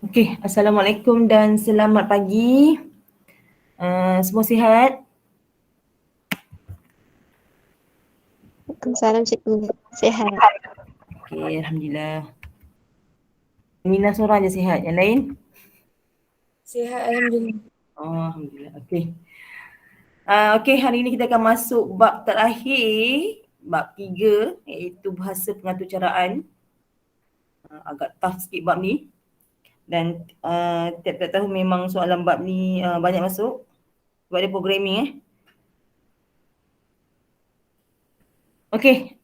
Okey, Assalamualaikum dan selamat pagi. Semua sihat? Waalaikumsalam cikgu. Sihat. Okey, Alhamdulillah. Mina seorang je sihat, yang lain? Sihat Alhamdulillah. Oh, Alhamdulillah. Okey. Okey, hari ini kita akan masuk bab terakhir, bab 3 iaitu bahasa pengaturcaraan. Agak tough sikit bab ni. Dan tiap-tiap tahun memang soalan bab ni banyak masuk. Sebab dia programming Okey,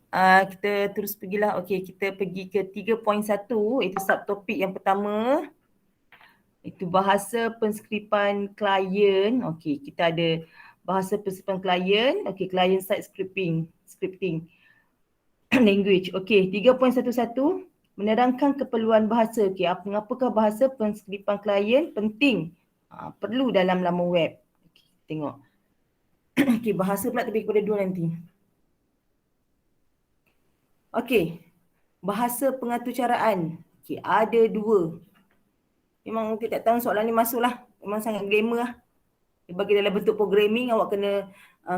kita terus pergilah. Okey, kita pergi ke 3.1 itu subtopik yang pertama. Itu bahasa penskripan klien. Okey, kita ada bahasa penskripan klien. Okey, client side scripting language. Okey, 3.11 menerangkan keperluan bahasa. Okey, mengapakah bahasa penskripan klien penting? Perlu dalam laman web. Okey, tengok. Okey, bahasa pula lebih kepada dua nanti. Okey, bahasa pengaturcaraan. Okey, ada dua. Memang kita tak tahu soalan ni masuklah. Memang sangat grammar lah. Dia bagi dalam bentuk programming, awak kena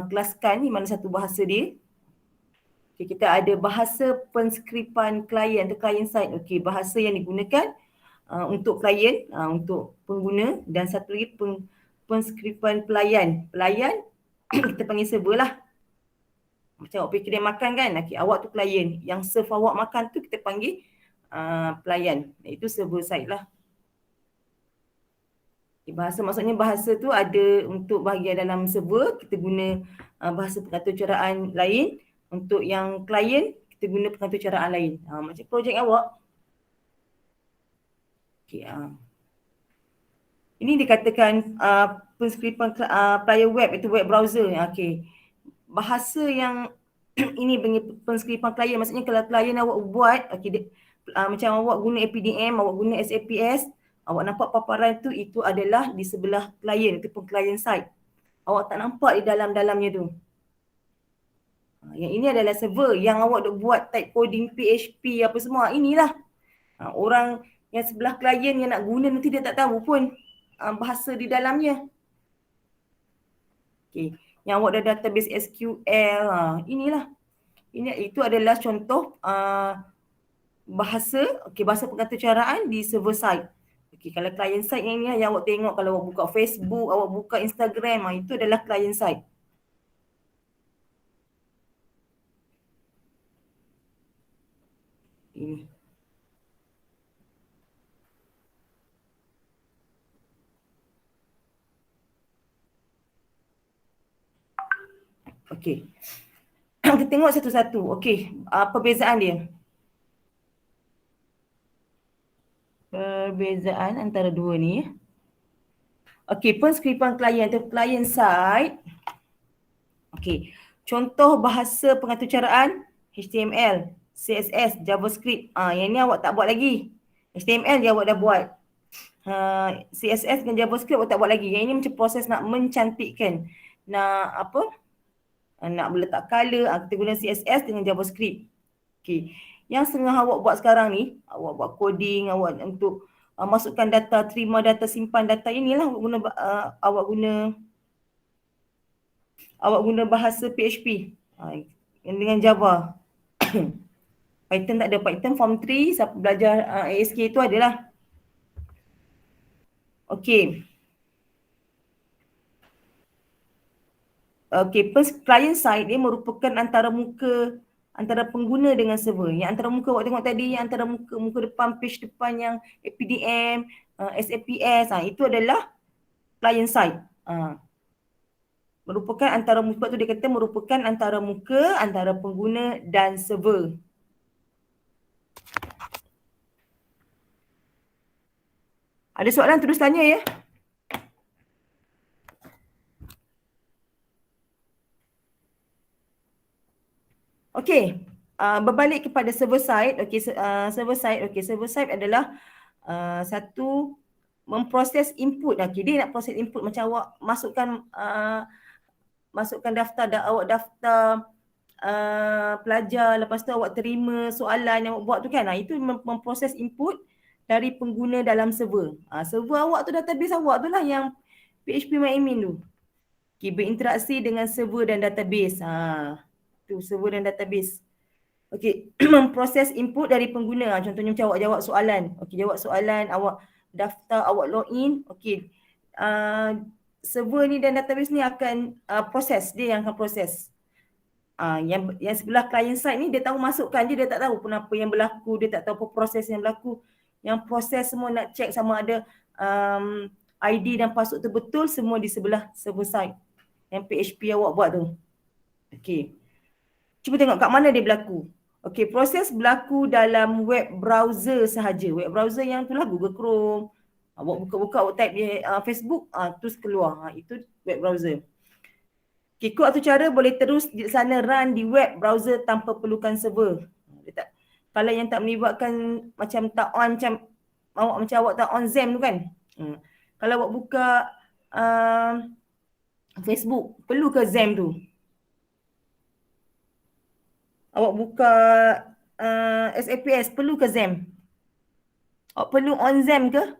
kelaskan ni mana satu bahasa dia. Okey, kita ada bahasa penskripan klien atau client side. Okey, bahasa yang digunakan untuk klien, untuk pengguna, dan satu lagi penskripan pelayan. Pelayan kita panggil server lah. Macam awak pergi kedai makan kan, okay, awak tu klien. Yang serve awak makan tu kita panggil pelayan. Itu server side lah. Okay, bahasa maksudnya bahasa tu ada untuk bahagian dalam server, kita guna bahasa pengaturcaraan lain. Untuk yang klien, kita guna pengaturcaraan lain. Macam projek awak. Okay, ini dikatakan penskripan player web, itu web browser. Okay. Bahasa yang ini penskripan klien, maksudnya kalau klien awak buat, okay, macam awak guna APDM, awak guna SAPS, awak nampak paparan tu, itu adalah di sebelah klien, itu pun klien side. Awak tak nampak di dalam-dalamnya tu. Yang ini adalah server yang awak duk buat type coding PHP apa semua, inilah. Orang yang sebelah klien yang nak guna nanti dia tak tahu pun bahasa di dalamnya. Okay. Yang awak ada database SQL, inilah. Itu adalah contoh bahasa, bahasa pengaturcaraan di server side. Okay, kalau client side yang ni yang awak tengok kalau awak buka Facebook, awak buka Instagram, itu adalah client side. Ini. Okey. Kita tengok satu-satu. Okey, perbezaan dia. Perbezaan antara dua ni. Okey, penskripan klien atau client side. Okey, contoh bahasa pengaturcaraan HTML, CSS, JavaScript. Yang ni awak tak buat lagi. HTML je awak dah buat. CSS dengan JavaScript awak tak buat lagi. Yang ini macam proses nak mencantikkan. Nak apa? Nak meletak color, kita guna CSS dengan JavaScript. Okey. Yang setengah awak buat sekarang ni, awak buat coding, awak untuk masukkan data, terima data, simpan data, inilah awak guna bahasa PHP dengan Java. Python tak ada. Python form 3, siapa belajar ASK tu adalah. Okey. Okey, client side dia merupakan antara pengguna dengan server. Yang antara muka awak tengok tadi, yang antara muka depan, page depan yang APDM, SAPS, itu adalah client side. Merupakan antara muka tu, dia kata merupakan antara muka, antara pengguna dan server. Ada soalan terus tanya ya. Okey, berbalik kepada server side. Okey, server side adalah satu memproses input. Okey, dia nak proses input macam awak masukkan awak daftar pelajar, lepas tu awak terima soalan yang awak buat tu kan. Itu memproses input dari pengguna dalam server. Server awak tu, database awak tu lah yang PHP MyAdmin tu. Okay, berinteraksi dengan server dan database. Tu server dan database. Okey, memproses input dari pengguna. Contohnya macam awak jawab soalan. Okey, jawab soalan, awak daftar, awak login. Okey. Server ni dan database ni akan proses, dia yang akan proses. Yang sebelah client side ni dia tahu masukkan je, dia tak tahu pun apa yang berlaku, dia tak tahu apa proses yang berlaku. Yang proses semua nak check sama ada ID dan password tu betul, semua di sebelah server side yang PHP awak buat tu. Okey. Cuba tengok kat mana dia berlaku. Okey, proses berlaku dalam web browser sahaja. Web browser yang itulah Google Chrome. Awak buka-buka, awak type dia Facebook, terus keluar. Itu web browser. Okay, kod atau cara boleh terus di sana run di web browser tanpa perlukan server. Kalau yang tak melibatkan macam tak on, macam awak tak on XAMPP tu kan. Kalau awak buka Facebook, perlu ke XAMPP tu? Awak buka SAPS, perlu ke XAMPP? Awak perlu on XAMPP ke?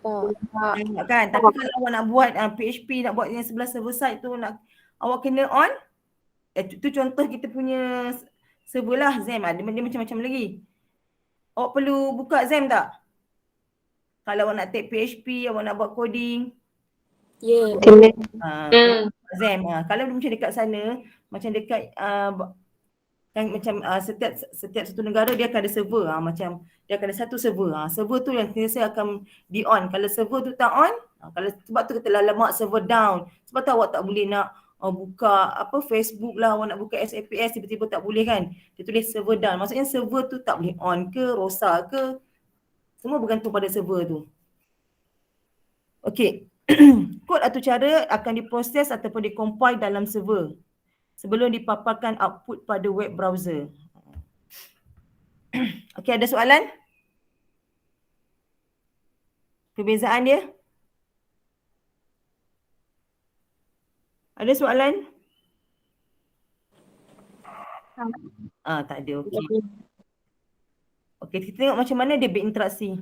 Tak kan? Tapi kalau awak nak buat PHP, nak buat yang sebelah server side tu, awak kena on. Itu contoh kita punya server lah, XAMPP. Dia macam-macam lagi. Awak perlu buka XAMPP tak? Kalau awak nak take PHP, awak nak buat coding. Ya. XAMPP. Kalau macam dekat sana, macam dekat kan macam setiap satu negara dia akan ada server. Macam dia akan ada satu server. Server tu yang biasa akan di on. Kalau server tu tak on, kalau sebab tu kata lemak server down. Sebab tu awak tak boleh nak buka Facebook lah, awak nak buka SAPS tiba-tiba tak boleh kan. Dia tulis server down. Maksudnya server tu tak boleh on ke, rosak ke. Semua bergantung pada server tu. Okey. Kod atau cara akan diproses ataupun dikompile dalam server sebelum dipaparkan output pada web browser. Okey, ada soalan? Perbezaan dia? Ada soalan? Tak ada. Okey. Okey, kita tengok macam mana dia berinteraksi.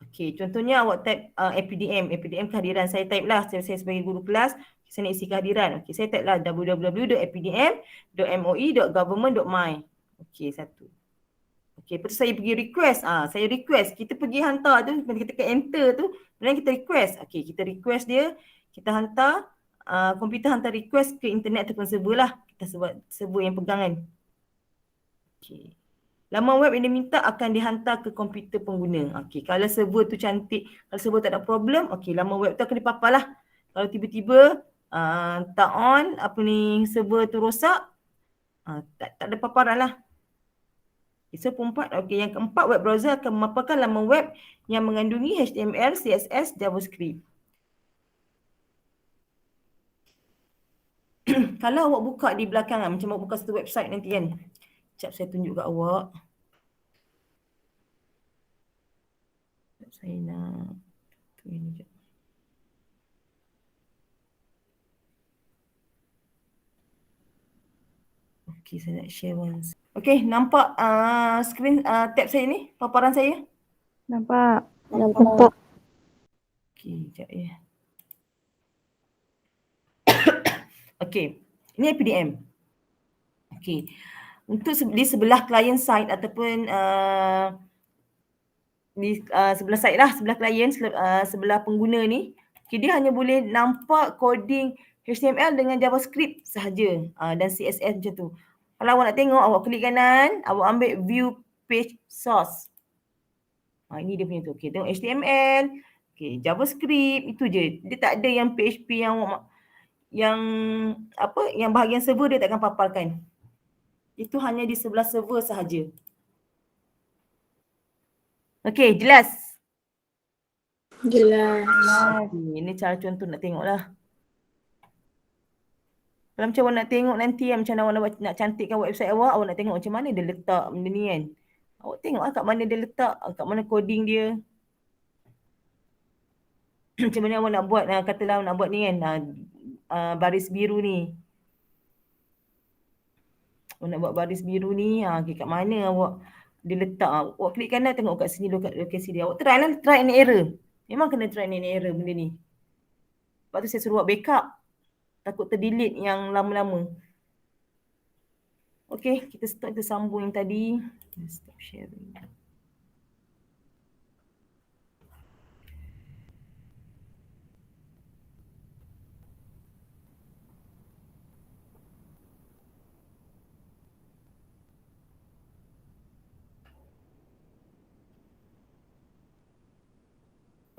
Okey, contohnya awak type APDM kehadiran. Saya type lah, saya sebagai guru kelas, saya nak isi kehadiran. Okey, saya type lah www.apdm.moi.government.my. Okey, satu. Okey, lepas tu saya pergi request. Saya request. Kita pergi hantar tu, kita tekan enter tu, kemudian kita request. Okey, kita request dia, kita hantar, komputer hantar request ke internet ataupun server lah. Kita sebut server yang pegangan. Okey. Laman web yang diminta akan dihantar ke komputer pengguna. Okey, kalau server tu cantik, kalau server tak ada problem, okey, laman web tu akan dipapar lah. Kalau tiba-tiba tak on, server tu rosak, tak ada paparan lah. So, yang keempat, web browser akan memaparkan laman web yang mengandungi HTML, CSS, JavaScript. Kalau awak buka di belakang, macam awak buka satu website nanti kan. Sekejap saya tunjuk kat awak. Saya nak ini je. Okey, saya nak share once. Okey, nampak screen tab saya ni, paparan saya? Nampak. Okey, sekejap ya. Okey, ini APDM. Okey, untuk di sebelah client side ataupun di sebelah side lah, sebelah client, sebelah pengguna ni, okay, dia hanya boleh nampak coding HTML dengan JavaScript sahaja dan CSS macam tu. Kalau awak nak tengok, awak klik kanan, awak ambil view page source. Ini dia punya tu. Okay, tengok HTML, okay, JavaScript, itu je. Dia tak ada yang PHP yang bahagian server dia takkan paparkan. Itu hanya di sebelah server sahaja. Okey, jelas? Jelas. Ini cara contoh nak tengok lah. Kalau macam awak nak tengok nanti macam awak nak cantikkan website awak nak tengok macam mana dia letak benda ni kan. Awak tengok lah kat mana dia letak, kat mana coding dia. Macam mana awak nak buat, katalah nak buat ni kan, baris biru ni. Awak nak buat baris biru ni, kat mana awak dia letak, awak klik kanan tengok kat sini lokasi dia. Awak try lah, try and error. Memang kena try and error benda ni. Sebab tu saya suruh awak backup. Takut terdelete yang lama-lama. Okay, kita stop, kita sambung yang tadi. Stop sharing.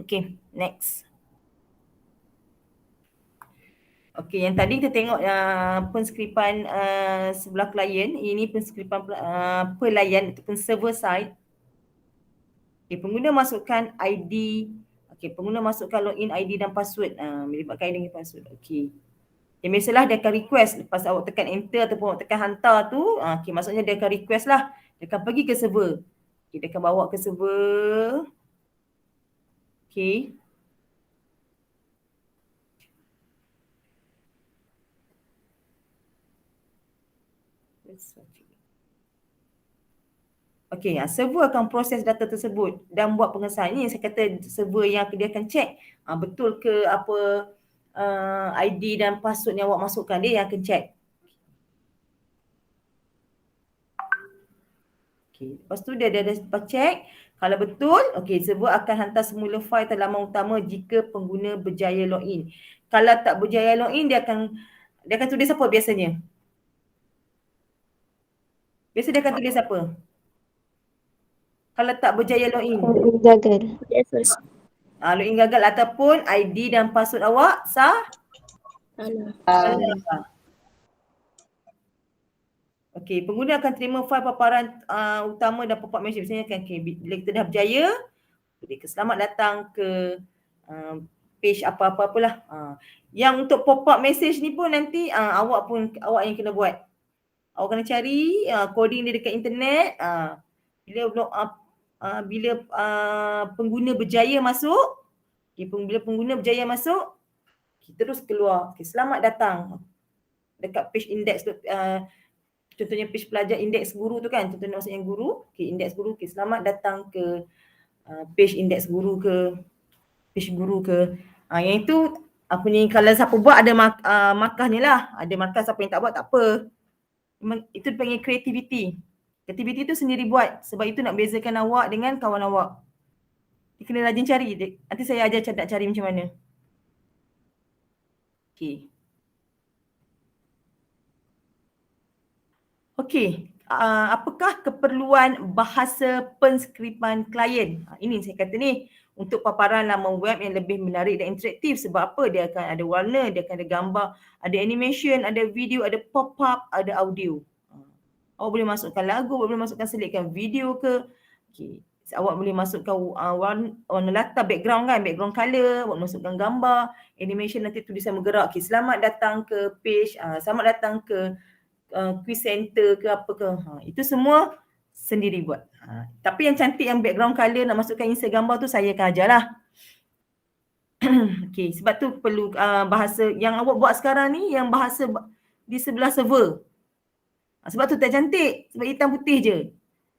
Okay, next. Okay, yang tadi kita tengok penskripan sebelah klien. Ini penskripan pelayan ataupun server side. Okay, pengguna masukkan ID. Okay, pengguna masukkan login ID dan password. Melibatkan ID dan password. Okay. Biasalah dia akan request lepas awak tekan enter ataupun awak tekan hantar tu. Okay, maksudnya dia akan request lah. Dia akan pergi ke server. Okay, dia akan bawa ke server. Okay. Okay, server akan proses data tersebut dan buat pengesahan. Ini yang saya kata server yang dia akan check betul ke apa ID dan password yang awak masukkan, dia yang akan check. Okay, lepas tu dia ada check. Kalau betul, okay, server akan hantar semula fail ke laman utama jika pengguna berjaya login. Kalau tak berjaya login, dia akan tulis apa biasanya? Biasa dia akan tulis apa? Kalau tak berjaya login. Login gagal. Login gagal ataupun ID dan password awak salah. Okey, pengguna akan terima fail paparan utama dan pop-up message. Misalnya kan, bila kita dah berjaya, selamat datang ke page apa-apa-apalah. Yang untuk pop-up message ni pun nanti awak yang kena buat. Awak kena cari coding dia dekat internet. Bila pengguna berjaya masuk, bila pengguna berjaya masuk, terus keluar. Selamat datang dekat page index tu. Contohnya page pelajar indeks guru tu kan, contohnya maksudnya guru, indeks guru, selamat datang ke page indeks guru ke, page guru ke. Yang itu apa ni, kalau siapa buat ada markahnya lah, ada markah, siapa yang tak buat tak apa. Itu dipanggil creativity. Creativity tu sendiri buat, sebab itu nak bezakan awak dengan kawan awak. Dia kena rajin cari, nanti saya ajar nak cari macam mana. Okay. Okey, apakah keperluan bahasa penskripan klien? Ini saya kata ni, untuk paparan laman web yang lebih menarik dan interaktif. Sebab apa? Dia akan ada warna, dia akan ada gambar, ada animation, ada video, ada pop-up, ada audio. Awak boleh masukkan lagu, awak boleh masukkan selitkan video ke. Okay. Awak boleh masukkan warna latar, background kan, background colour, awak masukkan gambar, animation, nanti tulisan bergerak. Okay, selamat datang ke page, selamat datang ke quiz center ke apa ke. Itu semua sendiri buat. Tapi yang cantik, yang background colour, nak masukkan insert gambar tu saya akan ajar lah. Okay, sebab tu perlu bahasa yang awak buat sekarang ni, yang bahasa di sebelah server. Sebab tu tak cantik, sebab hitam putih je.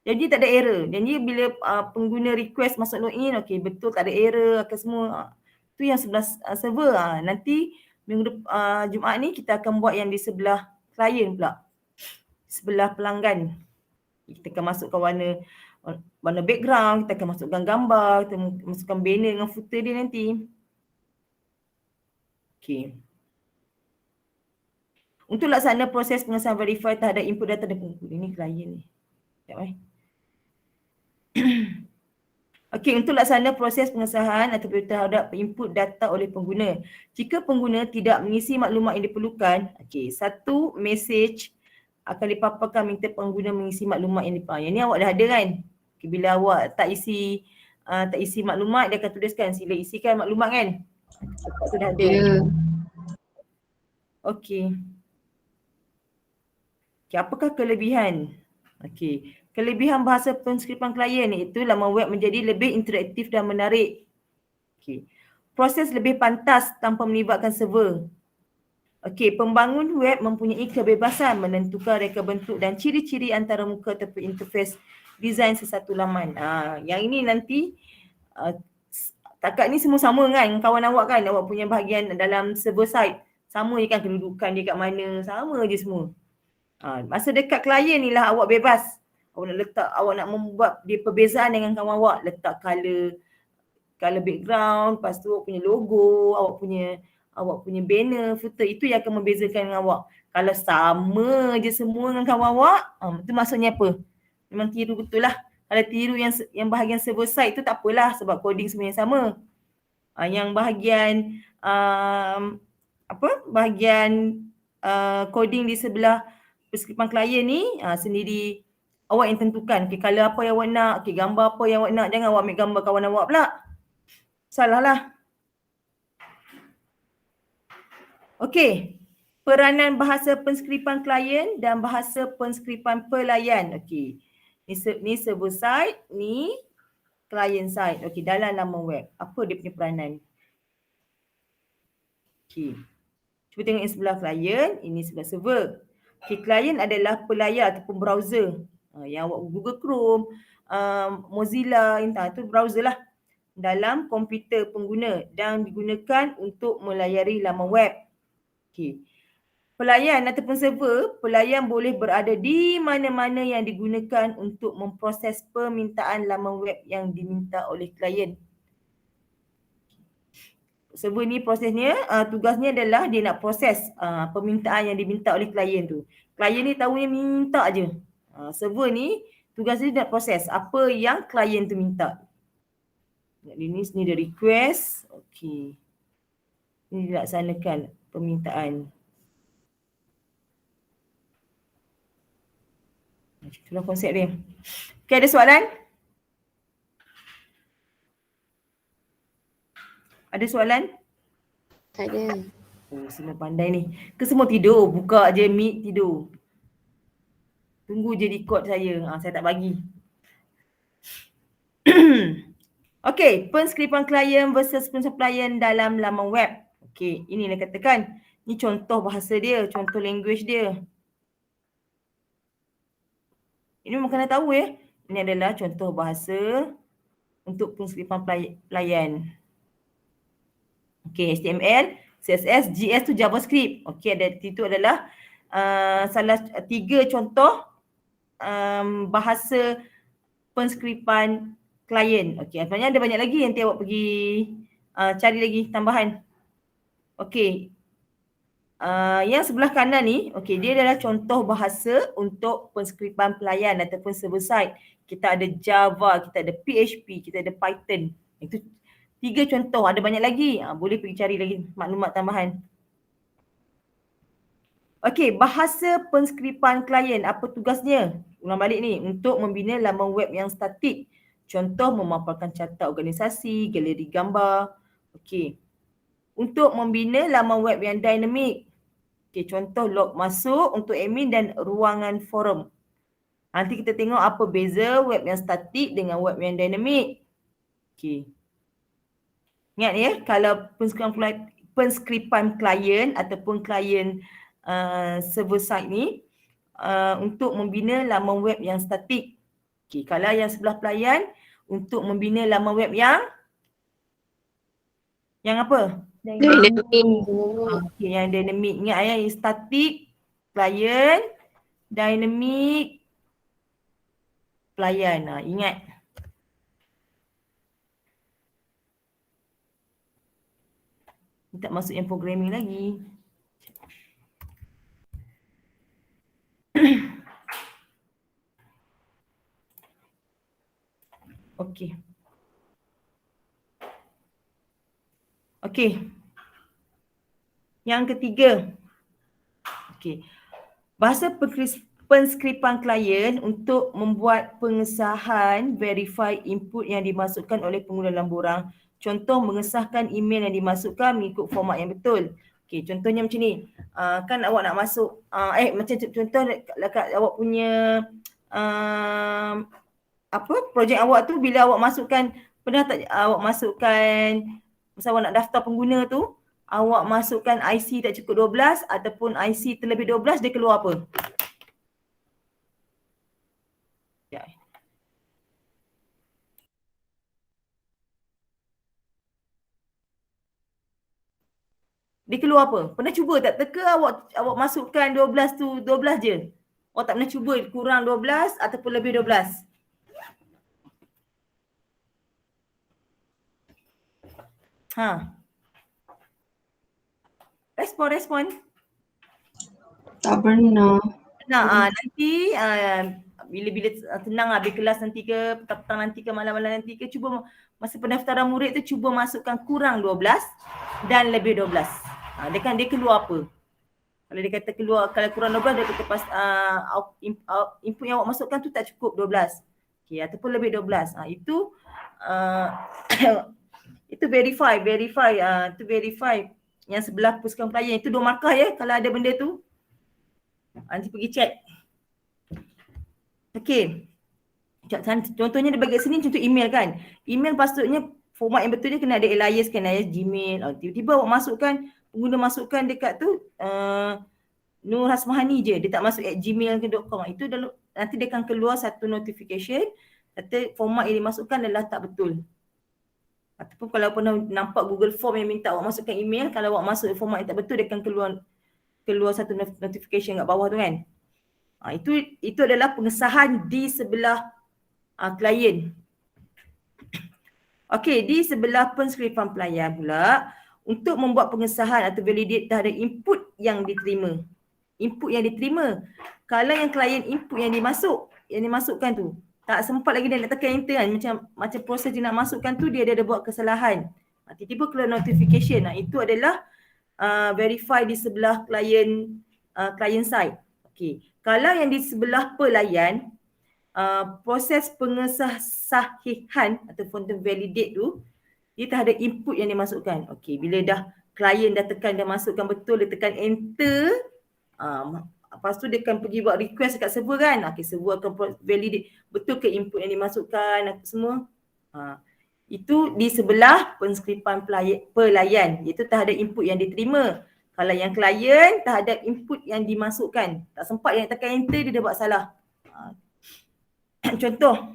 Jadi tak ada error. Jadi bila pengguna request masuk login, okay, betul tak ada error akan semua. Tu yang sebelah server. Nanti minggu Jumaat ni kita akan buat yang di sebelah klien pula. Sebelah pelanggan. Kita akan masukkan warna background, kita akan masukkan gambar, kita masukkan banner dengan footer dia nanti. Okay. Untuk laksana proses pengesahan verify terhadap input data dan pengguna. Ini klien ni. Sekejap Okey, untuk laksana proses pengesahan atau terhadap input data oleh pengguna. Jika pengguna tidak mengisi maklumat yang diperlukan, okey, satu message akan dipaparkan minta pengguna mengisi maklumat yang diperlukan. Yang ni awak dah ada kan? Okay, bila awak tak isi maklumat, dia akan tuliskan sila isikan maklumat kan? Itu dah ada. Ya. Okey. Okay, apakah kelebihan? Okey. Kelebihan bahasa penskripan klien iaitu laman web menjadi lebih interaktif dan menarik. Okay. Proses lebih pantas tanpa melibatkan server. Okey, pembangun web mempunyai kebebasan menentukan reka bentuk dan ciri-ciri antara muka ataupun interface design sesuatu laman. Yang ini nanti takat ni semua sama kan kawan awak kan, awak punya bahagian dalam server side. Sama je kan kedudukan dia kat mana, sama je semua. Masa dekat klien ni lah awak bebas. Awak nak membuat dia perbezaan dengan kawan awak, letak color background, lepas tu awak punya logo, awak punya banner, footer, itu yang akan membezakan dengan awak. Kalau sama je semua dengan kawan awak, itu maksudnya apa? Memang tiru betul lah. Kalau tiru yang bahagian server side tu tak apalah sebab coding semua yang sama. Yang bahagian bahagian coding di sebelah persekripan klien ni sendiri awak yang tentukan. Okay, color apa yang awak nak, okay, gambar apa yang awak nak. Jangan awak ambil gambar kawan awak pula. Salah lah. Okey. Peranan bahasa penskripan klien dan bahasa penskripan pelayan. Okey. Ni server side, ni client side. Okey, dalam laman web. Apa dia punya peranan? Okey. Cuba tengok yang sebelah klien, ini sebelah server. Okey, klien adalah pelayar ataupun browser. Yang awak Google Chrome, Mozilla, itu browser lah dalam komputer pengguna dan digunakan untuk melayari laman web. Okey. Pelayan ataupun server, pelayan boleh berada di mana-mana yang digunakan untuk memproses permintaan laman web yang diminta oleh klien. Server ni prosesnya, tugasnya adalah dia nak proses permintaan yang diminta oleh klien tu. Klien ni tahunya minta je. Server ni tugasnya nak proses apa yang klien tu minta. Ini dia request. Okey. Ini dilaksanakan permintaan. Itulah konsep dia. Okey, ada soalan? Ada soalan? Tak ada. Oh, semua pandai ni. Ke semua tidur? Buka je Meet tidur. Tunggu je record saya. Saya tak bagi. Okey, penskripan klien versus penskripan pelayan dalam laman web. Okey, ini nak katakan. Ni contoh bahasa dia, contoh language dia. Ini memang kena tahu ya. Ini adalah contoh bahasa untuk penskripan pelayan. Okey, HTML, CSS, JS tu JavaScript. Okey, itu adalah salah 3 contoh bahasa penskripan klien. Okey, sebenarnya ada banyak lagi, nanti awak pergi cari lagi tambahan. Okey. Yang sebelah kanan ni, okey, dia adalah contoh bahasa untuk penskripan pelayan ataupun server side. Kita ada Java, kita ada PHP, kita ada Python. Itu 3 contoh, ada banyak lagi. Boleh pergi cari lagi maklumat tambahan. Okey, bahasa penskripan klien, apa tugasnya? Ulang balik ni, untuk membina laman web yang statik. Contoh memaparkan carta organisasi, galeri gambar. Okey. Untuk membina laman web yang dinamik. Okey, contoh log masuk untuk admin dan ruangan forum. Nanti kita tengok apa beza web yang statik dengan web yang dinamik. Okey. Ingat ya, kalau penskripan klien ataupun klien server side ni untuk membina laman web yang statik. Okey, kalau yang sebelah pelayan untuk membina laman web yang apa? Dynamic. Okey, yang dynamic. Ingat ya, yang statik klien, dynamic pelayan. Ingat. Tak masuk yang programming lagi. Okey. Okey. Yang ketiga. Okey. Bahasa penskripan klien untuk membuat pengesahan verify input yang dimasukkan oleh pengguna dalam borang. Contoh mengesahkan email yang dimasukkan mengikut format yang betul. Okey, contohnya macam ni. Kan awak nak masuk macam contoh dekat awak punya projek awak tu, bila awak masukkan, pernah tak awak masukkan masa awak nak daftar pengguna tu, awak masukkan IC tak cukup 12 ataupun IC terlebih 12, dia keluar apa? Dia keluar apa? Pernah cuba tak? Teka awak masukkan 12 tu 12 je. Awak tak pernah cuba kurang 12 ataupun lebih 12? Ha. Respon. Tak pernah. Nah, nanti bila tenang habis kelas nanti ke, petang-petang nanti ke, malam-malam nanti ke, cuba masa pendaftaran murid tu cuba masukkan kurang 12 dan lebih 12. Dia keluar apa? Kalau dia kata keluar, kalau kurang 12 dia kata input yang awak masukkan tu tak cukup 12. Okey, ataupun lebih 12. Itu itu verify yang sebelah puskang pelayan itu 2 markah ya kalau ada benda tu. Nanti pergi check. Okey. Contohnya dia bagi kat sini contoh email kan. Email patutnya format yang betul dia kena ada alias, kena ada Gmail. Tiba-tiba awak masukkan, pengguna masukkan dekat tu Nur Hasmahani je. Dia tak masuk @gmail.com. Itu nanti dia akan keluar satu notification kata format yang dimasukkan adalah tak betul. Ataupun kalau pernah nampak Google Form yang minta awak masukkan email, kalau awak masuk format yang tak betul dia akan keluar satu notification kat bawah tu kan. Itu adalah pengesahan di sebelah klien. Okey, di sebelah penskriptan pelayan pula untuk membuat pengesahan atau validate terhadap input yang diterima. Input yang diterima. Kalau yang klien input yang dimasukkan tu tak sempat lagi dia nak tekan enter kan, macam proses dia nak masukkan tu dia ada buat kesalahan. Tiba-tiba keluar notification. Itu adalah verify di sebelah client side. Okey. Kalau yang di sebelah pelayan, proses pengesahihan ataupun validate tu dia terhadap input yang dimasukkan. Okey, bila dah klien dah tekan, dah masukkan betul, dia tekan enter, lepas tu dia akan pergi buat request dekat server kan. Okey, server akan validate betul ke input yang dimasukkan semua. Itu di sebelah penskriptan pelayan, iaitu terhadap input yang diterima. Kalau yang klien terhadap input yang dimasukkan, tak sempat yang tekan enter dia dah buat salah. Contoh,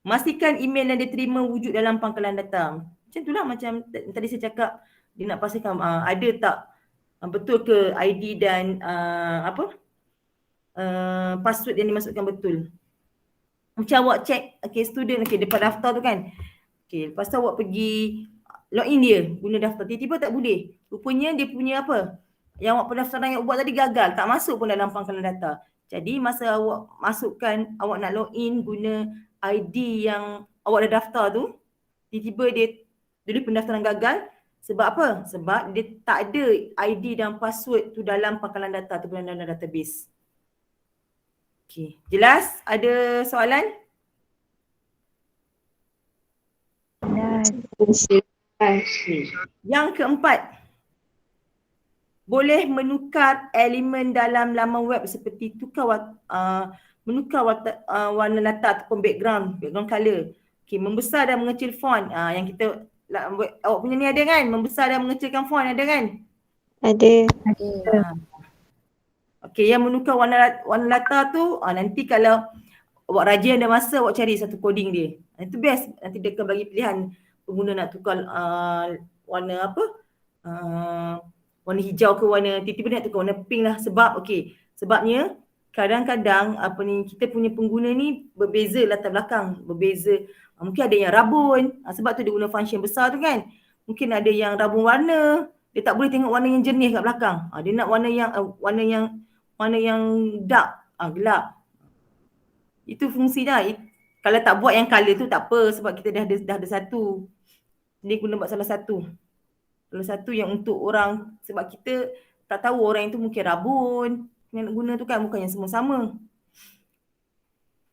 pastikan email yang diterima wujud dalam pangkalan data. Macam itulah macam tadi saya cakap, dia nak pastikan ada tak betul ke ID dan password yang dimasukkan betul. Macam awak check, student, depan daftar tu kan. Lepas tu awak pergi login dia guna daftar, tiba-tiba tak boleh. Rupanya dia punya yang awak pendaftaran yang buat tadi gagal, tak masuk pun dalam pangkalan data. Jadi masa awak masukkan, awak nak login guna ID yang awak dah daftar tu, tiba-tiba dia pendaftaran gagal. Sebab apa? Sebab dia tak ada ID dan password tu dalam pangkalan data tu, dalam database. Okey, jelas? Ada soalan? Yang keempat, boleh menukar elemen dalam laman web seperti menukar warna latar ataupun background color. Okey, membesar dan mengecil font. Yang kita awak punya ni ada kan? Membesar dan mengecilkan font ada kan? Ada. Okey, yang menukar warna latar tu nanti kalau awak rajin ada masa, awak cari satu coding dia. Itu best. Nanti dia akan bagi pilihan pengguna nak tukar warna warna hijau ke warna, tiba-tiba nak tukar warna pink lah. Sebabnya kadang-kadang kita punya pengguna ni berbeza latar belakang, berbeza. Mungkin ada yang rabun, sebab tu dia guna function besar tu kan. Mungkin ada yang rabun warna, dia tak boleh tengok warna yang jernih kat belakang. Dia nak warna yang dark, gelap. Itu fungsi dah. Kalau tak buat yang color tu tak apa, sebab kita dah ada satu. Dia guna buat salah satu. Salah satu yang untuk orang, sebab kita tak tahu orang itu mungkin rabun yang nak guna tu kan, bukan yang semua sama.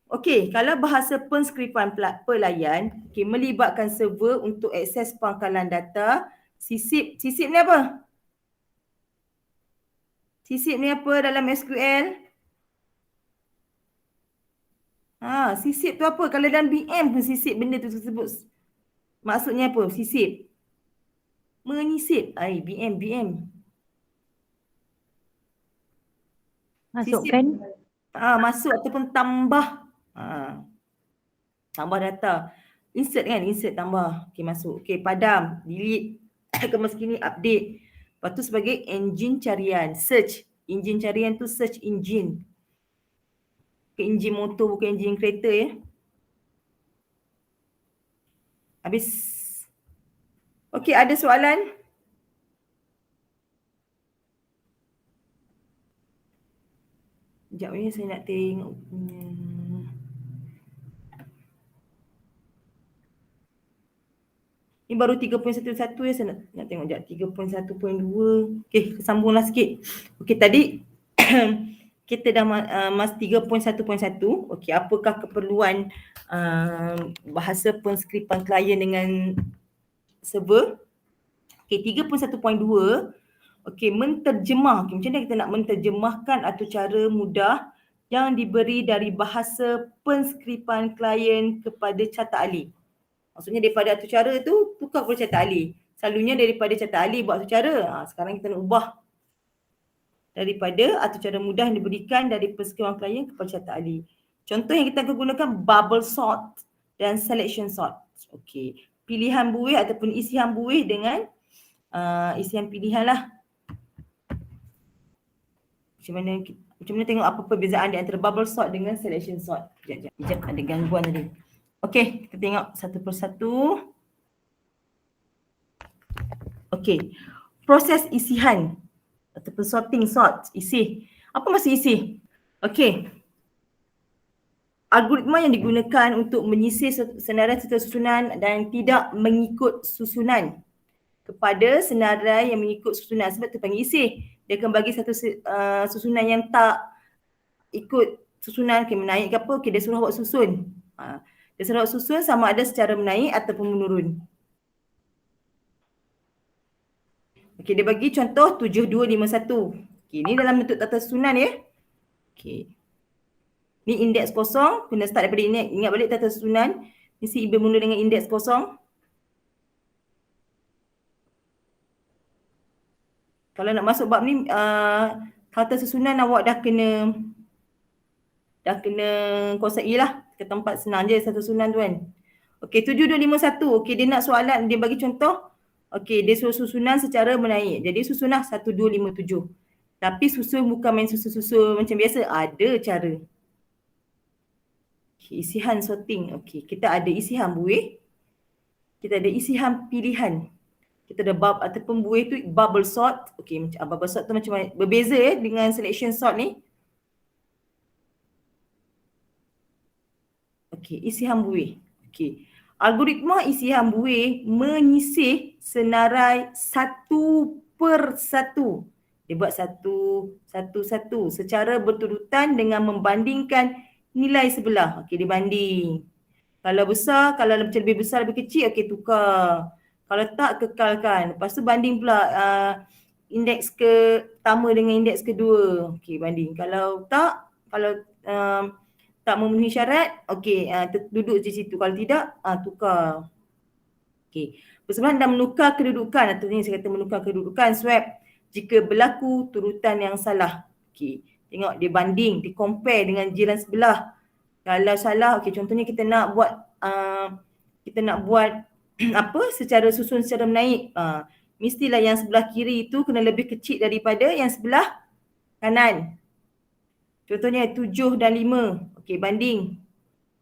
Okey, kalau bahasa penskriptan pelayan, melibatkan server untuk akses pangkalan data. Sisip ni apa? Sisip ni apa dalam SQL? Sisip tu apa? Kalau dalam BM pun sisip benda tu tersebut. Maksudnya apa? Sisip. Menyisip. BM. Masukkan. Masuk ataupun tambah. Tambah data. Insert kan? Insert tambah. Okey, masuk. Okey, padam. Delete. Kemas kini update. Lepas tu sebagai enjin carian, search. Enjin carian tu search engine. Bukan enjin motor, bukan enjin kereta ya. Habis. Okey, ada soalan? Sekejap ya, saya nak tengok punya. Ni baru 3.11 ya, saya nak tengok sekejap. 3.1.2. Okey, sambunglah sikit. Okey, tadi kita dah mas 3.1.1. Okey, apakah keperluan bahasa penskripan klien dengan server? Okey, 3.1.2. Okey, menterjemah. Okay, macam mana kita nak menterjemahkan atau cara mudah yang diberi dari bahasa penskripan klien kepada catat alih. Maksudnya daripada atur cara tu tukar kepada catat alih. Selalunya daripada catat alih buat atur cara. Sekarang kita nak ubah daripada atur cara mudah yang diberikan dari penskripan klien kepada catat alih. Contoh yang kita akan gunakan bubble sort dan selection sort. Okey, pilihan buih ataupun isian buih dengan isian pilihan lah. Macam mana tengok apa perbezaan di antara bubble sort dengan selection sort. Sekejap ada gangguan tadi. Okey, kita tengok satu persatu. Okey, proses isian ataupun sorting sort, isi. Apa maksud isi? Okey. Algoritma yang digunakan untuk menyisir senarai serta susunan dan tidak mengikut susunan kepada senarai yang mengikut susunan. Sebab tu panggil isi. Dia akan bagi satu susunan yang tak ikut susunan, okay, menaik ke apa, okay, dia suruh awak susun. Dia suruh awak susun sama ada secara menaik ataupun menurun. Okey, dia bagi contoh 7251. Okey, ni dalam bentuk tata susunan ya. Okey. Ni indeks kosong, kena start daripada ini. Ingat balik tata susunan, mesti bermula dengan indeks kosong. Kalau nak masuk bab ni, tata susunan awak dah kena kuasai lah. Ke tempat senang je tata susunan tu kan. Okey, 7251. Okey, dia nak soalan, dia bagi contoh. Okey, dia suruh susunan secara menaik. Jadi susunlah 1257. Tapi susun bukan main susun-susun macam biasa. Ada cara. Okey, isihan sorting. Okey, kita ada isihan buih. Kita ada isihan pilihan. Kita ada bab ataupun buih tu bubble sort. Okey, bubble sort tu macam mana? Berbeza ya dengan selection sort ni. Okey, isihan buih. Okey. Algoritma isihan buih menyisir senarai satu per satu. Dia buat satu secara berturutan dengan membandingkan nilai sebelah. Okey, dia banding. Kalau besar, kalau macam lebih besar, lebih kecil, okey tukar. Kalau tak, kekalkan. Lepas tu banding pula indeks pertama dengan indeks kedua. Okey, banding. Kalau tak, kalau tak memenuhi syarat, okey, duduk di situ. Kalau tidak, tukar. Okey. Bersebelahan dan menukar kedudukan, atau ni saya kata menukar kedudukan, swap jika berlaku turutan yang salah. Okey. Tengok dia banding, dia compare dengan jiran sebelah. Kalau salah, okey, contohnya kita nak buat apa secara susun secara menaik. Mestilah yang sebelah kiri itu kena lebih kecil daripada yang sebelah kanan. Contohnya 7 dan 5. Okey, banding.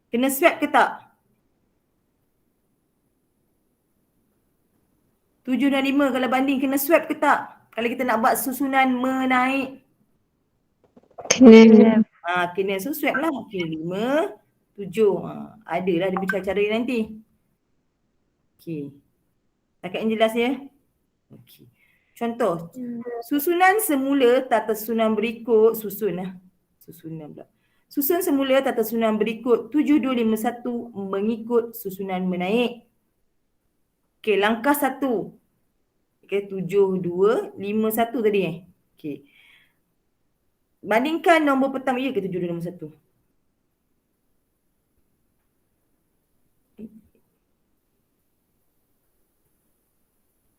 Kena swap ke tak? 7 dan 5 kalau banding kena swap ke tak? Kalau kita nak buat susunan menaik. Kena. Kena. So swap lah. Okey, 5, 7. Adalah dia bercara-cara nanti. Okey. Takat yang jelas ya? Okey. Contoh. Susunan semula tata susunan berikut. Susunan pula. Susun semula tata susunan berikut 7251 mengikut susunan menaik. Okey, langkah 1. Okey, 7251 tadi Okey. Bandingkan nombor pertama ke 7251.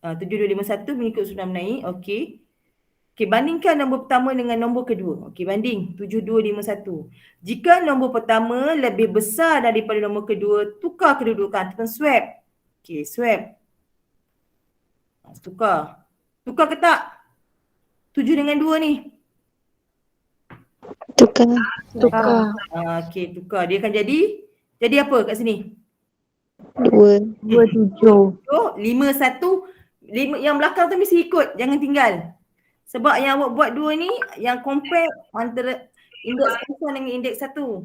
7251 mengikut susunan menaik. Okey. Okey, bandingkan nombor pertama dengan nombor kedua. Okey, banding 7251. Jika nombor pertama lebih besar daripada nombor kedua, tukar kedudukan ataupun swap. Okey, swap. Tukar. Tukar ke tak? 7 dengan 2 ni. Tukar. Tukar. Okey, tukar. Dia akan jadi apa kat sini? 2. 27. 5, 1. 5 yang belakang tu mesti ikut. Jangan tinggal. Sebab yang awak buat 2 ni yang compare antara indeks 0 dengan indeks 1.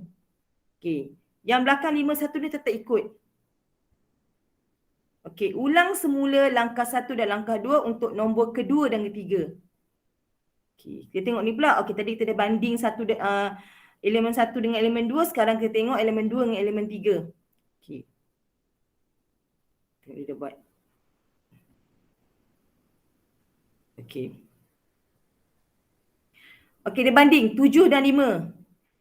Okey. Yang belakang 5, 1 ni tetap ikut. Okey, ulang semula langkah 1 dan langkah 2 untuk nombor kedua dan ketiga. Okey, kita tengok ni pula. Okey, tadi kita dah banding elemen 1 dengan elemen 2. Sekarang kita tengok elemen 2 dengan elemen 3. Okey. Tengok dia buat. Okey. Okey, dia banding 7 dan 5.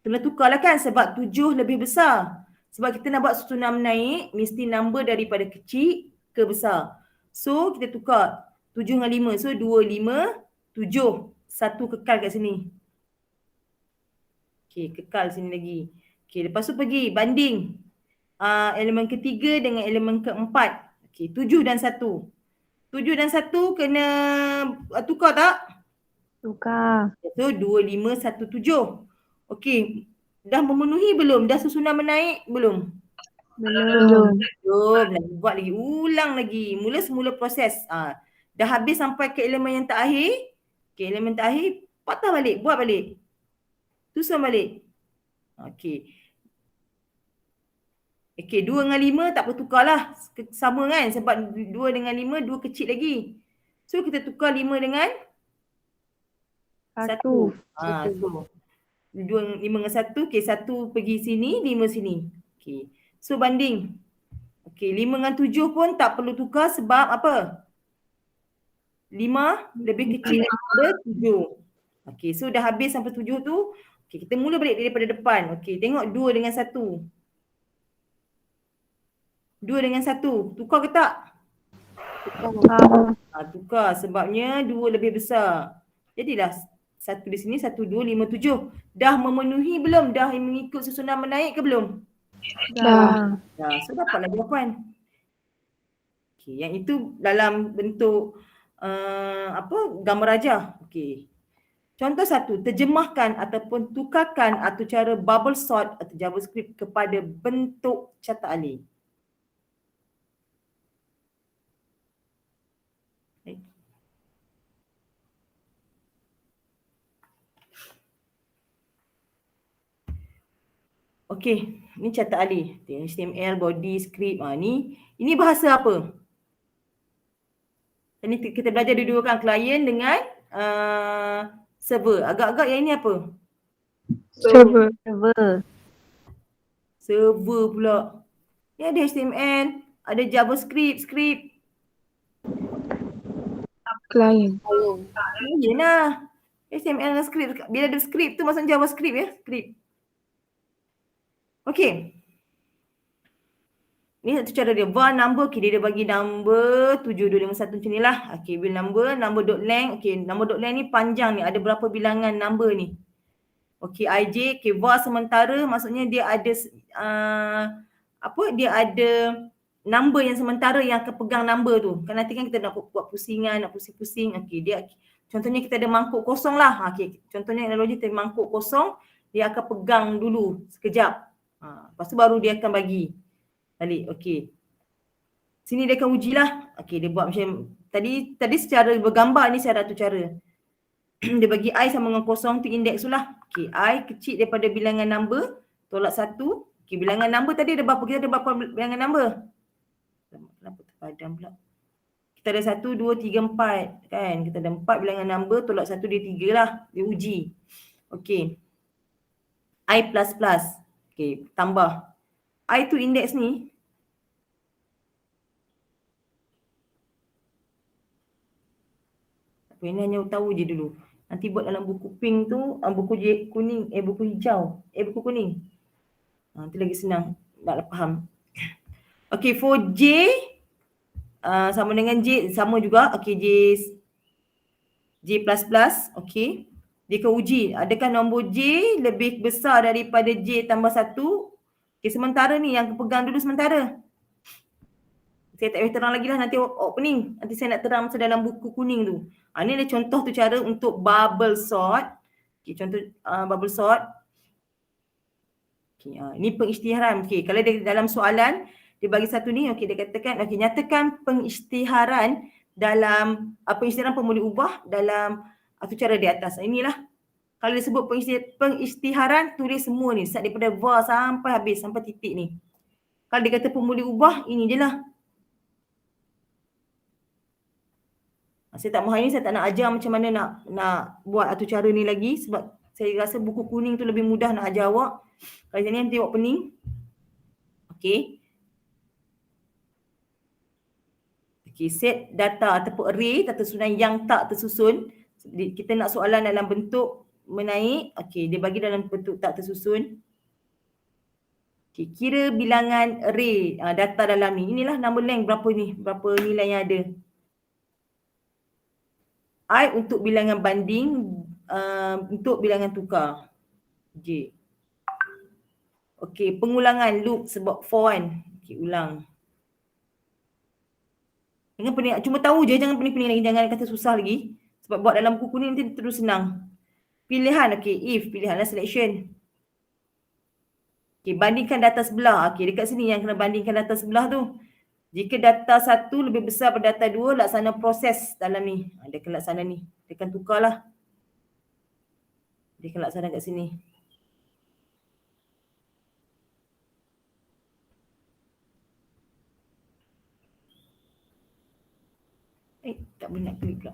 Kena tukarlah kan sebab 7 lebih besar. Sebab kita nak buat susunan menaik, mesti number daripada kecil ke besar. So, kita tukar 7 dengan 5. So, 2, 5, 7. 1 kekal kat sini. Okey, kekal sini lagi. Okey, lepas tu pergi banding elemen ketiga dengan elemen keempat. Okey, 7 dan 1. 7 dan 1 kena tukar tak? Tukar. So, 2, 5, 1, 7. Okey, dah memenuhi belum? Dah susunan menaik belum? Belum. Belum. Lagi buat lagi. Ulang lagi. Mula semula proses. Dah habis sampai ke elemen yang terakhir. Okey, elemen terakhir. Patah balik. Buat balik. Susun balik. Okey. Okey, 2 dengan 5 tak perlu tukar lah. Sama kan? Sebab 2 dengan 5, 2 kecil lagi. So, kita tukar 5 dengan 1. 1. So, 5 dengan 1. Okey, 1 pergi sini, 5 sini. Okey. So, banding. Okey, 5 dengan 7 pun tak perlu tukar sebab apa? 5 lebih kecil daripada 7. Okey, so dah habis sampai 7 tu. Okey, kita mula balik daripada depan. Okey, tengok 2 dengan 1. 2 dengan 1. Tukar ke tak? Tukar. Tukar sebabnya 2 lebih besar. Jadilah 1 di sini, 1, 2, 5, 7. Dah memenuhi belum? Dah mengikut susunan menaik ke belum? Dah. Dah. So dapatlah jawapan. Okey, yang itu dalam bentuk gambar rajah. Okey. Contoh 1, terjemahkan ataupun tukarkan atau cara bubble sort atau JavaScript kepada bentuk catak alih. Okey, ni catak alih. HTML, body, script. Ini bahasa apa? Ini kita belajar dua kan, client dengan server. Agak-agak yang ini apa? Server. Server pula. Ni ada HTML, ada JavaScript, script. Client. Yelah. HTML dengan script. Bila ada script tu maksudnya JavaScript ya, script. Okey. Ni satu cara dia. Var number, okay, dia bagi number 7251 macam ni lah. Okay, bila number dot length. Okay, number dot length ni panjang ni. Ada berapa bilangan number ni. Okay, IJ. Okay, var sementara maksudnya dia ada dia ada number yang sementara yang akan pegang number tu. Kan nanti kan kita nak buat pusingan, nak pusing-pusing. Okay, dia contohnya kita ada mangkuk kosong lah. Okay, contohnya analogi kita ada mangkuk kosong. Dia akan pegang dulu sekejap. Lepas tu baru dia akan bagi balik. Okey. Sini dia akan ujilah. Okey, dia buat macam tadi secara bergambar ni saya ada tu cara. Dia bagi I sama dengan kosong tu indeks tu lah. Okey, I kecil daripada bilangan number, tolak 1. Okey, bilangan number tadi ada berapa? Kita ada berapa bilangan number? Kenapa terpadam pula? Kita ada 1, 2, 3, 4 kan? Kita ada 4 bilangan number, tolak 1 dia 3 lah. Dia uji. Okey. I plus plus. Okey, tambah. I tu indeks ni. Ini hanya tahu je dulu. Nanti buat dalam buku pink tu, buku kuning, buku hijau. Buku kuning. Nanti lagi senang nak faham. Okey, for J sama dengan J, sama juga. Okey, J plus plus. Okey. Dia akan uji. Adakah nombor J lebih besar daripada J tambah 1? Okey, sementara ni yang pegang dulu sementara. saya tak payah terang lagi lah, nanti awak pening. Nanti saya nak terang macam dalam buku kuning tu. Ni ada contoh tu cara untuk bubble sort. Okay, contoh bubble sort. Okay, ini pengisytiharan. Okay, kalau dia dalam soalan, dia bagi satu ni, okay, dia katakan, okay, nyatakan pengisytiharan dalam pengisytiharan pemuli ubah dalam tu cara di atas. Inilah. Kalau dia sebut pengisytiharan, tulis semua ni. Start daripada var sampai habis, sampai titik ni. Kalau dia kata pemuli ubah, ini je lah. Saya tak mahu hari ni, saya tak nak ajar macam mana nak buat atur cara ni lagi. Sebab saya rasa buku kuning tu lebih mudah nak ajar awak. Kalau ni nanti awak pening. Okay. Okay, set data ataupun array, data susunan yang tak tersusun. Kita nak soalan dalam bentuk menaik. Okay, dia bagi dalam bentuk tak tersusun. Okay, kira bilangan array data dalam ni. Inilah number length berapa ni, berapa nilai yang ada. I untuk bilangan banding, untuk bilangan tukar. J. Okey, pengulangan loop sebab for kan. Okey, ulang. Jangan pening, cuma tahu je, jangan pening-pening lagi, jangan kata susah lagi. Sebab buat dalam buku ni nanti terus senang. Pilihan, okey, if, pilihanlah selection. Okey, bandingkan data sebelah. Okey, dekat sini yang kena bandingkan data sebelah tu. Jika data satu lebih besar pada data dua, laksana proses dalam ni. Dia akan laksana ni. Dia akan tukarlah. Dia akan laksana kat sini. Tak boleh nak klik pula.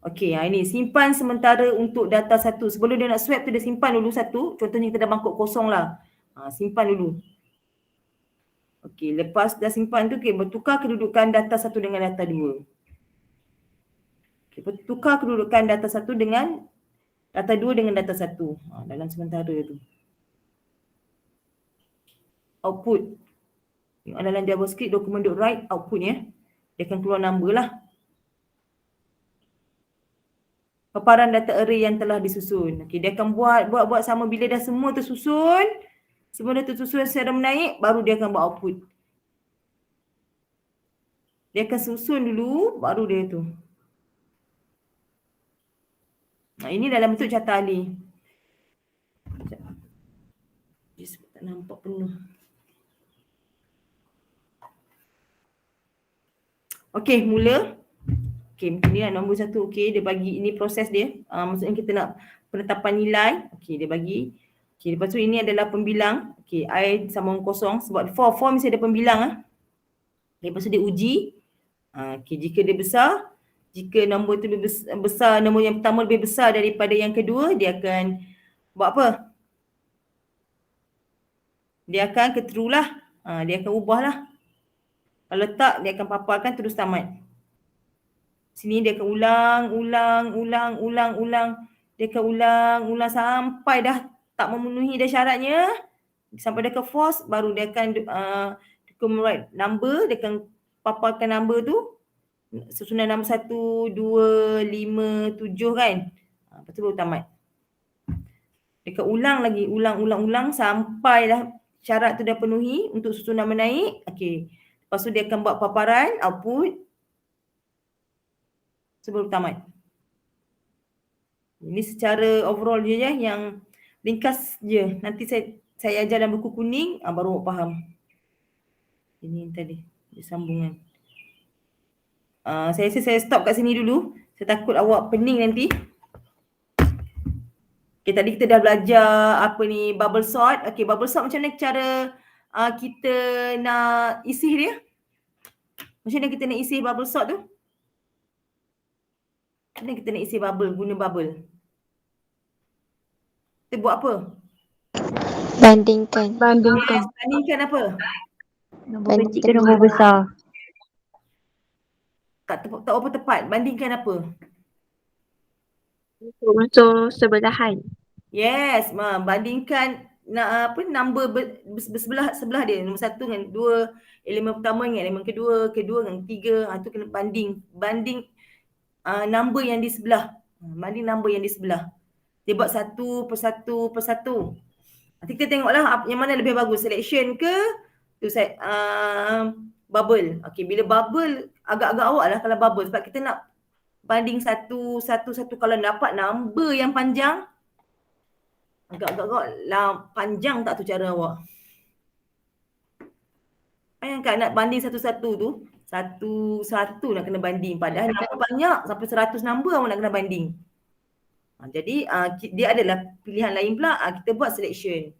Okey, ini simpan sementara untuk data satu. Sebelum dia nak swap tu, dia simpan dulu satu. Contohnya kita dah mangkuk kosong lah. Simpan dulu. Okey, lepas dah simpan tu, okay, bertukar kedudukan data satu dengan data dua. Okay, bertukar kedudukan data satu dengan data dua dengan data satu. Dalam sementara tu. Output. Tengok dalam JavaScript, dokumen.write outputnya. Dia akan keluar number lah. Paparan data array yang telah disusun. Okey, dia akan buat sama bila dah semua tersusun. Semua dah tersusun secara menaik, baru dia akan buat output. Dia akan susun dulu, baru dia tu. Ini dalam bentuk carta alih. Dia sebab tak nampak penuh. Okey, mula. Okey, mungkin ni lah nombor satu. Okey, dia bagi ini proses dia. Maksudnya kita nak penetapan nilai. Okey, dia bagi. Okey, lepas tu ini adalah pembilang. Okey, I sama dengan kosong. Sebab for mesti ada pembilang. Lepas tu dia uji. Okey, jika dia besar, jika nombor tu lebih besar, nombor yang pertama lebih besar daripada yang kedua, dia akan buat apa? Dia akan ke true lah. Dia akan ubah lah. Kalau tak, dia akan paparkan terus tamat. Sini dia akan ulang. Dia akan ulang sampai dah tak memenuhi dah syaratnya. Sampai dah ke false, baru dia akan write number, dia akan paparkan number tu. Susunan nombor 1, 2, 5, 7 kan. Lepas tu baru tamat. Dia akan ulang lagi, ulang sampai dah syarat tu dah penuhi untuk susunan menaik. Okey. Lepas tu dia akan buat paparan, output. Sebelum tamat. Ini secara overall je yang ringkas je. Nanti saya ajar dalam buku kuning, baru awak faham. Ini tadi, dia sambungan. Saya rasa saya stop kat sini dulu. Saya takut awak pening nanti. Okay, tadi kita dah belajar apa ni, bubble sort. Okay, bubble sort macam mana cara kita nak isi dia? Macam mana kita nak isi bubble sort tu? Macam mana kita nak isi bubble, guna bubble? Kita buat apa? Bandingkan. Bandingkan apa? Nombor kecil ke nombor besar? Tak apa tepat. Bandingkan apa? Unsur sebelahan. Yes, bandingkan number sebelah dia. Nombor 1 dengan 2, elemen pertama dengan elemen kedua dengan 3. Itu kena banding. Banding number yang di sebelah. Banding number yang di sebelah. Dia buat satu per satu. Nanti kita tengoklah yang mana lebih bagus. Selection ke? Tu bubble. Okey, bila bubble agak-agak awak lah kalau bubble sebab kita nak banding satu kalau dapat number yang panjang agak-agak lah panjang tak tu cara awak. Bayangkan nak banding satu-satu tu, satu-satu nak kena banding. Padahal number banyak, sampai 100 number awak nak kena banding. Jadi dia adalah pilihan lain pula, kita buat selection.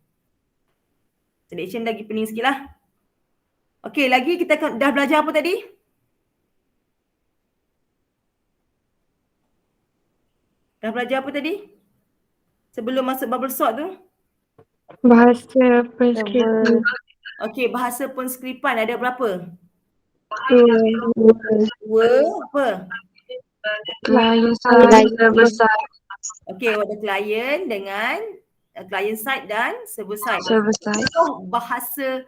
Selection lagi pening sikit lah. Okey, lagi kita dah belajar apa tadi? Dah belajar apa tadi? Sebelum masuk bubble sort tu? Bahasa penskripsi. Okey, bahasa penskripan ada berapa? Dua. Apa? Client side, server side. Okey, ada client dengan client side dan server side. Server side. Contoh bahasa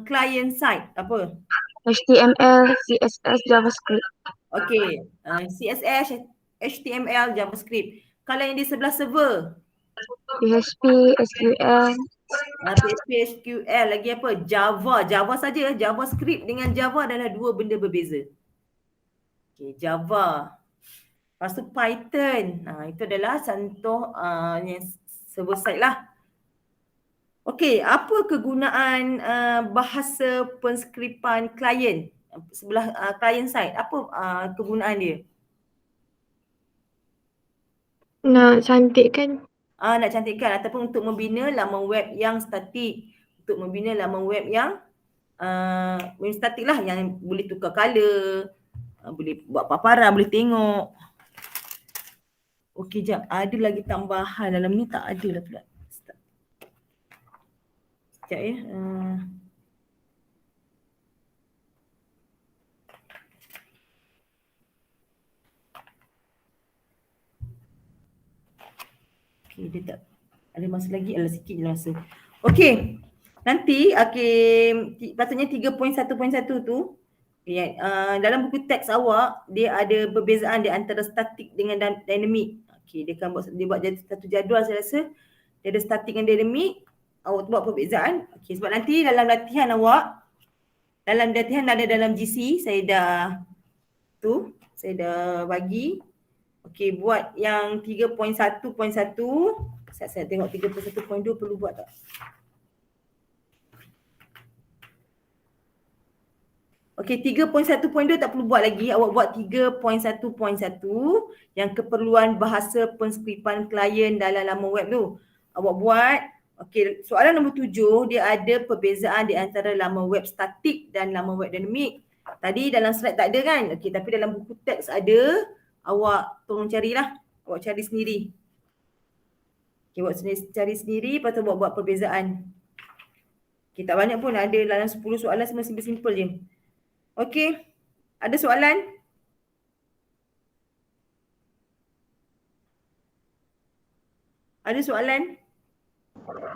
client side apa? HTML, CSS, JavaScript. Okey, CSS, HTML, JavaScript. Kalau yang di sebelah server, PHP, SQL, PHP, SQL, lagi apa? Java saja. JavaScript dengan Java adalah dua benda berbeza. Okey, Java. Lepas tu Python. Itu adalah contoh yang server side lah. Okey, apa kegunaan bahasa penskripan klien sebelah client side? Apa kegunaan dia? nak cantikkan. Nak cantikkan ataupun untuk membina laman web yang statik. Untuk membina laman web yang web statik lah, yang boleh tukar color, boleh buat paparan, boleh tengok. Okey, jap. Ada lagi tambahan dalam ni, tak ada lah pula. Sekejap ya. Okey, dia tak ada masa lagi. Sikit je masa. Okey. Nanti patutnya 3.1.1 tu dalam buku teks awak dia ada perbezaan di antara statik dengan dinamik. Okey, dia buat satu jadual saya rasa. Dia ada statik dengan dinamik. Awak buat perbezaan. Okey, sebab nanti dalam latihan awak, dalam GC saya dah bagi. Okey, buat yang 3.1.1. Saya tengok 3.1.2 perlu buat tak? Okey, 3.1.2 tak perlu buat lagi. Awak buat 3.1.1 yang keperluan bahasa penskripan klien dalam laman web tu. Awak buat. Okey, soalan nombor 7, dia ada perbezaan di antara laman web statik dan laman web dinamik. Tadi dalam slide tak ada kan? Okey, tapi dalam buku teks ada. Awak tolong carilah. Awak cari sendiri. Okey, awak cari sendiri, lepas tu buat perbezaan. Okey, tak banyak pun. Ada dalam 10 soalan, semua simple-simple je. Okey, ada soalan? Ada soalan?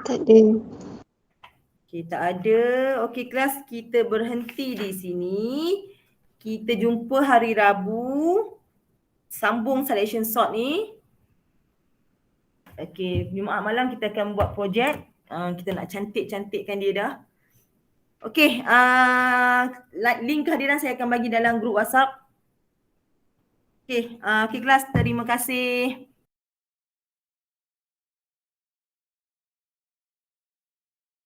Tak ada. Okey, tak ada. Okey, kelas kita berhenti di sini. Kita jumpa hari Rabu. Sambung selection sort ni. Okey, Jumaat malam kita akan buat projek. Kita nak cantik-cantikkan dia dah. Okey, link kehadiran saya akan bagi dalam grup WhatsApp. Okey, kelas, terima kasih.